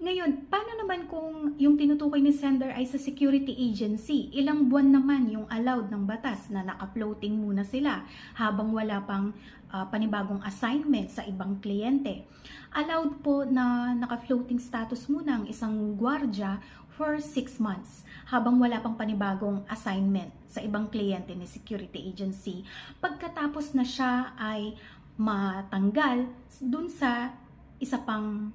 Ngayon, paano naman kung yung tinutukoy ni sender ay sa security agency? Ilang buwan naman yung allowed ng batas na naka-floating muna sila habang wala pang panibagong assignment sa ibang kliyente. Allowed po na naka-floating status muna ang isang gwardiya for 6 months habang wala pang panibagong assignment sa ibang kliyente ni security agency. Pagkatapos na siya ay matanggal dun sa isa pang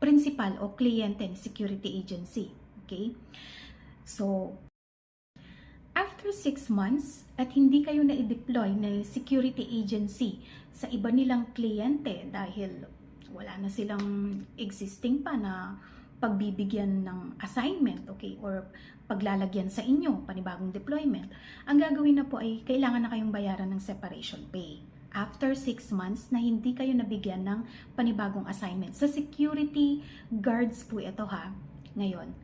principal o kliyente ng security agency. Okay? So, after 6 months at hindi kayo na-deploy ng security agency sa iba nilang kliyente dahil wala na silang existing pa na pagbibigyan ng assignment, okay, or paglalagyan sa inyo, panibagong deployment, ang gagawin na po ay kailangan na kayong bayaran ng separation pay after 6 months na hindi kayo nabigyan ng panibagong assignment. Sa security guards po ito ha, ngayon.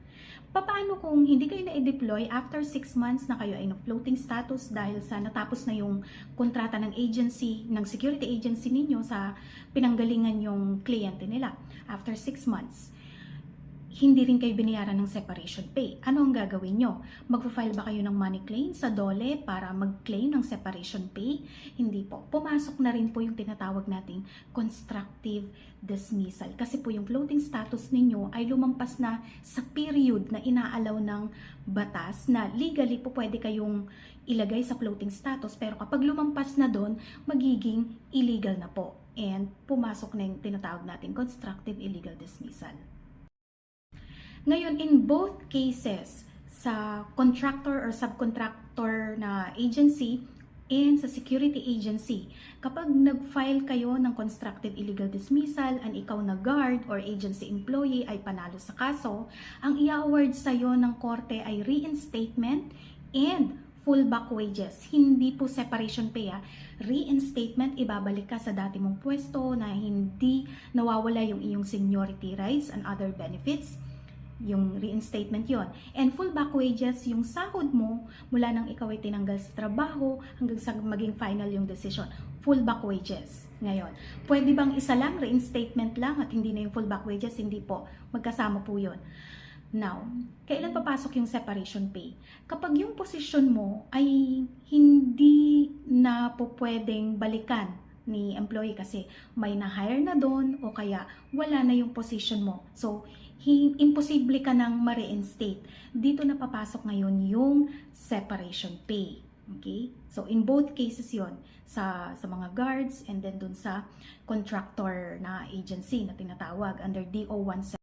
Paano kung hindi kayo na-deploy after 6 months na kayo ay na-floating status dahil sa natapos na yung kontrata ng agency, ng security agency ninyo sa pinanggalingan yung kliyente nila after 6 months? Hindi rin kayo binayaran ng separation pay. Ano ang gagawin nyo? Magpa-file ba kayo ng money claim sa DOLE para mag-claim ng separation pay? Hindi po. Pumasok na rin po yung tinatawag nating constructive dismissal. Kasi po yung floating status ninyo ay lumampas na sa period na inaalaw ng batas na legally po pwede kayong ilagay sa floating status. Pero kapag lumampas na doon, magiging illegal na po. And pumasok na yung tinatawag nating constructive illegal dismissal. Ngayon, in both cases, sa contractor or subcontractor na agency and sa security agency, kapag nag-file kayo ng constructive illegal dismissal and ikaw na guard or agency employee ay panalo sa kaso, ang i-award sa'yo ng korte ay reinstatement and full back wages. Hindi po separation pay ha. Reinstatement, ibabalik ka sa dati mong pwesto na hindi nawawala yung iyong seniority rights and other benefits. Yung reinstatement yon. And full back wages, yung sahod mo mula nang ikaw ay tinanggal sa trabaho hanggang sa maging final yung decision. Full back wages. Ngayon, pwede bang isa lang, reinstatement lang at hindi na yung full back wages? Hindi po. Magkasama po yun. Now, kailan papasok yung separation pay? Kapag yung posisyon mo ay hindi na po pwedeng balikan ni employee kasi may na-hire na doon o kaya wala na yung position mo. So, imposible ka nang ma-reinstate. Dito na papasok ngayon yung separation pay. Okay? So, in both cases yon sa mga guards and then dun sa contractor na agency na tinatawag under DO 17.